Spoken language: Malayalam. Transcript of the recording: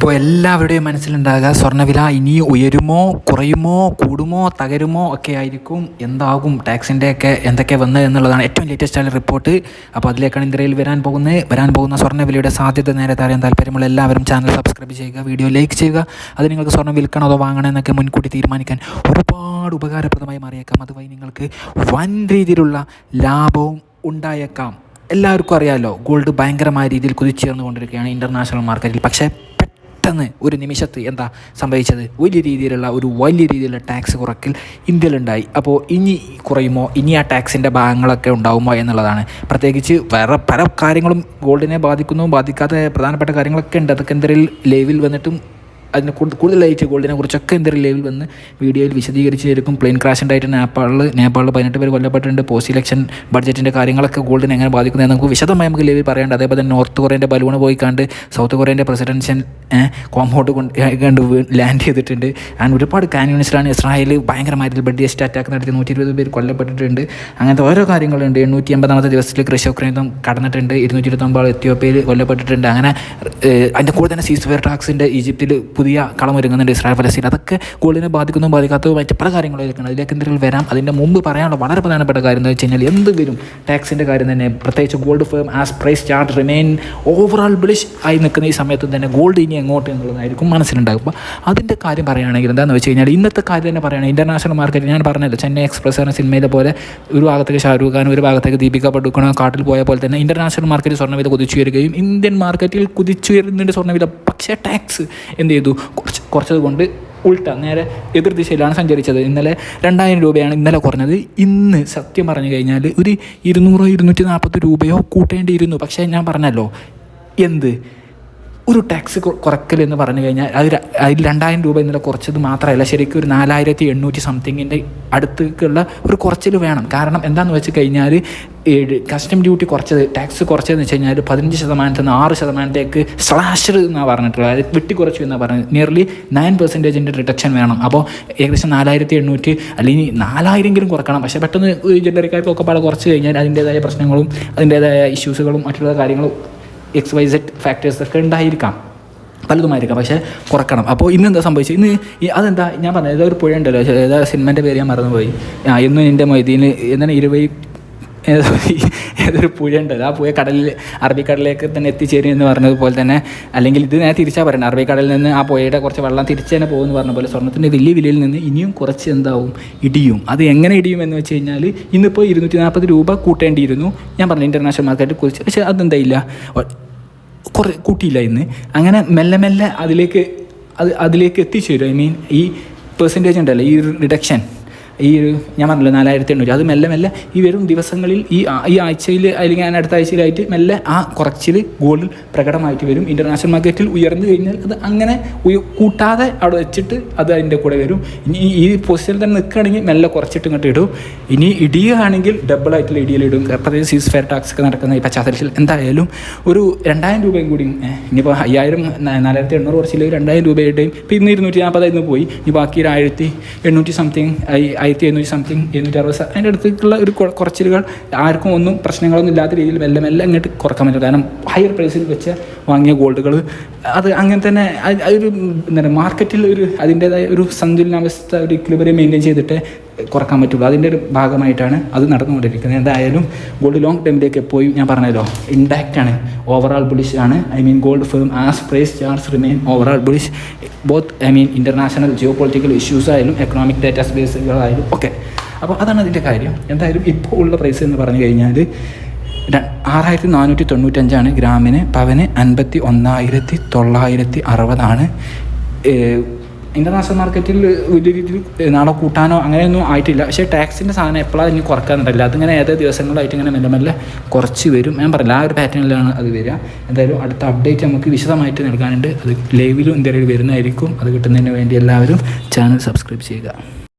ഇപ്പോൾ എല്ലാവരുടെയും മനസ്സിലുണ്ടാകുക സ്വർണ്ണവില ഇനി ഉയരുമോ കുറയുമോ കൂടുമോ തകരുമോ ഒക്കെ ആയിരിക്കും, എന്താകും ടാക്സിൻ്റെയൊക്കെ എന്തൊക്കെ വന്നത് എന്നുള്ളതാണ് ഏറ്റവും ലേറ്റസ്റ്റ് ആയ റിപ്പോർട്ട്. അപ്പോൾ അതിലേക്കാണ് ഇന്ത്യയിൽ വരാൻ പോകുന്ന സ്വർണ്ണവിലയുടെ സാധ്യത നേരത്തെ അറിയാൻ താല്പര്യമുള്ള എല്ലാവരും ചാനൽ സബ്സ്ക്രൈബ് ചെയ്യുക, വീഡിയോ ലൈക്ക് ചെയ്യുക. അത് നിങ്ങൾക്ക് സ്വർണ്ണം വിൽക്കണോ അതോ വാങ്ങണോ എന്നൊക്കെ മുൻകൂട്ടി തീരുമാനിക്കാൻ ഒരുപാട് ഉപകാരപ്രദമായി മാറിയേക്കാം. അതുവഴി നിങ്ങൾക്ക് വൻ രീതിയിലുള്ള ലാഭവും ഉണ്ടായേക്കാം. എല്ലാവർക്കും അറിയാമല്ലോ, ഗോൾഡ് ഭയങ്കരമായ രീതിയിൽ കുതിച്ചുയർന്നുകൊണ്ടിരിക്കുകയാണ് ഇൻ്റർനാഷണൽ മാർക്കറ്റിൽ. പക്ഷേ പെട്ടെന്ന് ഒരു നിമിഷത്ത് എന്താ സംഭവിച്ചത്? വലിയ രീതിയിലുള്ള ടാക്സ് കുറയ്ക്കൽ ഇന്ത്യയിലുണ്ടായി. അപ്പോൾ ഇനി കുറയുമോ, ഇനി ആ ടാക്സിൻ്റെ ഭാഗങ്ങളൊക്കെ ഉണ്ടാകുമോ എന്നുള്ളതാണ്. പ്രത്യേകിച്ച് വേറെ പല കാര്യങ്ങളും ഗോൾഡിനെ ബാധിക്കാത്ത പ്രധാനപ്പെട്ട കാര്യങ്ങളൊക്കെ ഉണ്ട്. അതൊക്കെ എന്തെങ്കിലും ലൈവിൽ വന്നിട്ടും അതിന് കൂടുതലായിട്ട് ഗോൾഡിനെ കുറിച്ചൊക്കെ എന്തെങ്കിലും ലൈവിൽ വന്ന് വീഡിയോയിൽ വിശദീകരിച്ചായിരിക്കും. പ്ലെയിൻ ക്രാഷ് ഉണ്ടായിട്ട് നേപ്പാളിൽ 18 പേര് കൊല്ലപ്പെട്ടിട്ടുണ്ട്. പോസ്റ്റ് ഇലക്ഷൻ ബഡ്ജറ്റിൻ്റെ കാര്യങ്ങളൊക്കെ ഗോൾഡിനെ എങ്ങനെ ബാധിക്കുന്നത് നമുക്ക് വിശദമായി നമുക്ക് ലൈവിൽ പറയാണ്ട്. അതേപോലെ തന്നെ നോർത്ത് കൊറിയൻ്റെ ബലൂണ് പോയി കണ്ട് സൗത്ത് കൊറിയൻ്റെ പ്രസിഡൻഷ്യൽ കോമ്പൗണ്ട് കണ്ട് ലാൻഡ് ചെയ്തിട്ടുണ്ട്. ആൻഡ് ഒരുപാട് കാന്യൂണിസ്റ്റിലാണ് ഇസ്രായേൽ ഭയങ്കരമായ രീതിയിൽ ബഡ്ജറ്റ് അറ്റാക്ക് നടത്തി 120 പേര് കൊല്ലപ്പെട്ടിട്ടുണ്ട്. അങ്ങനത്തെ ഓരോ കാര്യങ്ങളുണ്ട്. 880 ദിവസത്തിൽ റഷ്യ യുക്രൈൻ യുദ്ധം കടന്നിട്ടുണ്ട്. 229 എത്യോപ്യയിൽ കൊല്ലപ്പെട്ടിട്ടുണ്ട്. അങ്ങനെ അതിൻ്റെ കൂടെ തന്നെ സീസ് ഫെയർ ടാക്സിൻ്റെ ഈജിപ്തിൽ പുതിയ കളമൊരുങ്ങുന്നുണ്ട് ഇസ്രായേൽ ഫലസ്തീൻ. അതൊക്കെ ഗോൾഡിനെ ബാധിക്കാത്തതും മറ്റ് പല കാര്യങ്ങളിലേക്കാണ്. അതിലേക്ക് എന്തെങ്കിലും വരാം. അതിൻ്റെ മുമ്പ് പറയാനുള്ള വളരെ പ്രധാനപ്പെട്ട കാര്യം എന്താ വെച്ച് കഴിഞ്ഞാൽ, എന്ത് വരും ടാക്സിൻ്റെ കാര്യം തന്നെ. പ്രത്യേകിച്ച് gold firm as price chart remain overall bullish ആയി നിൽക്കുന്ന ഈ സമയത്തും തന്നെ ഗോൾഡ് ഇനി എങ്ങോട്ട് എന്നുള്ളതായിരിക്കും മനസ്സിലുണ്ടാകും. അപ്പോൾ അതിൻ്റെ കാര്യം പറയുകയാണെങ്കിൽ എന്താണെന്ന് വെച്ച് കഴിഞ്ഞാൽ, ഇന്നത്തെ കാര്യം തന്നെ പറയുകയാണെങ്കിൽ ഇൻ്റർനാഷണൽ മാർക്കറ്റ് ഞാൻ പറഞ്ഞല്ലോ, ചെന്നൈ എക്സ്പ്രസ് എന്ന സിനിമയിലെ പോലെ ഒരു ഭാഗത്തേക്ക് ഷാരൂഖ് ഖാൻ, ഒരു ഭാഗത്തേക്ക് ദീപിക പഡുക്കോൺ കാട്ടിൽ പോയ പോലെ തന്നെ ഇൻ്റർനാഷണൽ മാർക്കറ്റിൽ സ്വർണ്ണവില കുതിച്ചുയരുകയും ഇന്ത്യൻ മാർക്കറ്റിൽ കുതിച്ചുയരുന്നുണ്ട് സ്വർണ്ണവില. പക്ഷേ ടാക്സ് എന്ത് ചെയ്തു? കുറച്ചത് കൊണ്ട് നേരെ എതിർ ദിശയിലാണ് സഞ്ചരിച്ചത്. ഇന്നലെ 2000 രൂപയാണ് ഇന്നലെ കുറഞ്ഞത്. ഇന്ന് സത്യം പറഞ്ഞു കഴിഞ്ഞാൽ ഒരു 200-240 രൂപയോ കൂട്ടേണ്ടിയിരുന്നു. പക്ഷേ ഞാൻ പറഞ്ഞല്ലോ, ഒരു ടാക്സ് കുറക്കൽ എന്ന് പറഞ്ഞു കഴിഞ്ഞാൽ അതിൽ 2000 രൂപ ഇന്നലെ കുറച്ചത് മാത്രമല്ല, ശരിക്കും ഒരു 4800 സംതിങ്ങിൻ്റെ അടുത്തേക്കുള്ള ഒരു കുറച്ചിൽ വേണം. കാരണം എന്താണെന്ന് വെച്ച് കഴിഞ്ഞാൽ, കസ്റ്റം ഡ്യൂട്ടി ടാക്സ് കുറച്ചതെന്ന് വെച്ച് കഴിഞ്ഞാൽ 15% 6% സ്ലാഷർ എന്നാണ് പറഞ്ഞിട്ടുള്ളത്. അതായത് വെട്ടിക്കുറച്ചു എന്നാണ് പറഞ്ഞത്. നിയർലി 9% റിഡക്ഷൻ വേണം. അപ്പോൾ ഏകദേശം 4800 അല്ലെങ്കിൽ 4000 കുറക്കണം. പക്ഷേ പെട്ടെന്ന് ജനറിക്കാർക്കൊക്കെ പല കുറച്ച് കഴിഞ്ഞാൽ അതിൻ്റേതായ പ്രശ്നങ്ങളും അതിൻ്റേതായ ഇഷ്യൂസുകളും മറ്റുള്ള കാര്യങ്ങളും XYZ ഫാക്ടേഴ്സൊക്കെ ഉണ്ടായിരിക്കാം, പലതുമായിരിക്കാം. പക്ഷേ കുറക്കണം. അപ്പോൾ ഇന്നെന്താ സംഭവിച്ചത്? അതെന്താ ഞാൻ പറഞ്ഞത്, ഏതോ ഒരു പുഴ ഉണ്ടല്ലോ, ഏതാ സിനിമേൻ്റെ പേര് ഞാൻ മറന്നുപോയി. എന്നും എൻ്റെ മൊയ്തീന് എന്താണ് ഏതൊരു പുഴ ഉണ്ടല്ലോ, ആ പുഴ അറബിക്കടലിലേക്ക് തന്നെ എത്തിച്ചേരും എന്ന് പറഞ്ഞതുപോലെ തന്നെ, അല്ലെങ്കിൽ ഇത് ഞാൻ തിരിച്ചാൽ പറയണം, അറബിക്കടലിൽ നിന്ന് ആ പുഴയുടെ കുറച്ച് വെള്ളം തിരിച്ചു തന്നെ പോകുമെന്ന് പറഞ്ഞ പോലെ സ്വർണ്ണത്തിൻ്റെ വലിയ വിലയിൽ നിന്ന് ഇനിയും കുറച്ച് എന്താവും ഇടിയും. അത് എങ്ങനെ ഇടിയും എന്ന് വെച്ച് കഴിഞ്ഞാൽ, ഇന്നിപ്പോൾ 240 രൂപ കൂട്ടേണ്ടിയിരുന്നു ഞാൻ പറഞ്ഞു ഇൻ്റർനാഷണൽ മാർക്കറ്റിൽ കുറിച്ച്. പക്ഷേ അതെന്തായില്ല, കൂട്ടിയില്ല ഇന്ന്. അങ്ങനെ മെല്ലെ അതിലേക്ക് എത്തിച്ചേരും. ഈ പെർസെൻറ്റേജ് ഉണ്ടല്ലോ, ഈ റിഡക്ഷൻ, ഞാൻ പറഞ്ഞല്ലോ 4800, അത് മെല്ലെ ഈ വരും ദിവസങ്ങളിൽ ഈ ആഴ്ചയിൽ അല്ലെങ്കിൽ അടുത്ത ആഴ്ചയിലായിട്ട് മെല്ലെ ആ കുറച്ചിൽ ഗോൾഡിൽ പ്രകടമായിട്ട് വരും. ഇൻ്റർനാഷണൽ മാർക്കറ്റിൽ ഉയർന്നു കഴിഞ്ഞാൽ അത് അങ്ങനെ കൂട്ടാതെ അവിടെ വെച്ചിട്ട് അത് അതിൻ്റെ കൂടെ വരും. ഇനി ഈ പൊസിഷനിൽ തന്നെ നിൽക്കുകയാണെങ്കിൽ മെല്ലെ കുറച്ചിട്ട് ഇങ്ങോട്ട് ഇടും. ഇനി ഇടിയുകയാണെങ്കിൽ ഡബിളായിട്ടുള്ള ഇടിയിലിടും. പ്രത്യേകിച്ച് സീസ് ഫെയർ ടാക്സ് ഒക്കെ നടക്കുന്ന ഈ പശ്ചാത്തലത്തിൽ എന്തായാലും ഒരു 2000 രൂപയും കൂടി, ഇനിയിപ്പോൾ 4800 കുറച്ചില്ല, 2000 രൂപയുടെയും ഇപ്പോൾ ഇന്ന് 240 പോയി. ഇനി ബാക്കി 1800 സംതിങ് 1700 സംതിങ് 760 അതിൻ്റെ അടുത്തേക്കുള്ള ഒരു കുറച്ചിലുകൾ ആർക്കും ഒന്നും പ്രശ്നങ്ങളൊന്നും ഇല്ലാത്ത രീതിയിൽ മെല്ലെ അങ്ങോട്ട് കുറക്കാൻ പറ്റും. കാരണം ഹയർ പ്രൈസിൽ വെച്ച് വാങ്ങിയ ഗോൾഡുകൾ അത് അങ്ങനെ തന്നെ ഒരു മാർക്കറ്റിൽ അതിൻ്റേതായ ഒരു സന്തുലനാവസ്ഥ, ഒരു ഇക്വിലിബ്രിയം മെയിൻറ്റെയിൻ ചെയ്തിട്ട് കുറക്കാൻ പറ്റുള്ളൂ. അതിൻ്റെ ഒരു ഭാഗമായിട്ടാണ് അത് നടന്നുകൊണ്ടിരിക്കുന്നത്. എന്തായാലും ഗോൾഡ് ലോങ് ടൈമിലേക്ക് എപ്പോഴും ഞാൻ പറഞ്ഞല്ലോ ഇൻഡാക്റ്റാണ്, ഓവറോൾ ബുളിഷ് ആണ്. Gold firm as price charts remain overall bullish both international geopolitical issues ആയാലും എക്കണോമിക് ഡാറ്റാ ബേസുകളായാലും ഒക്കെ. അപ്പോൾ അതാണ് അതിൻ്റെ കാര്യം. എന്തായാലും ഇപ്പോൾ ഉള്ള പ്രൈസ് എന്ന് പറഞ്ഞു കഴിഞ്ഞാൽ 6495 ഗ്രാമിന്. പവന് 51,960 ഇൻ്റർനാഷണൽ മാർക്കറ്റിൽ വലിയ രീതിയിൽ നാളെ കൂട്ടാനോ അങ്ങനെയൊന്നും ആയിട്ടില്ല. പക്ഷേ ടാക്സിൻ്റെ സാധനം എപ്പോഴാണ് ഇനി കുറക്കാനുണ്ടല്ല, അതിങ്ങനെ ഏതോ ദിവസങ്ങളായിട്ട് ഇങ്ങനെ മെല്ലെ കുറച്ച് വരും. ഞാൻ പറയില്ല, ആ ഒരു പാറ്റേണിലാണ് അത് വരിക. എന്തായാലും അടുത്ത അപ്ഡേറ്റ് നമുക്ക് വിശദമായിട്ട് നൽകാനുണ്ട്. അത് ലൈവിലും ഇന്ത്യയിൽ വരുന്നതായിരിക്കും. അത് കിട്ടുന്നതിന് വേണ്ടി എല്ലാവരും ചാനൽ സബ്സ്ക്രൈബ് ചെയ്യുക.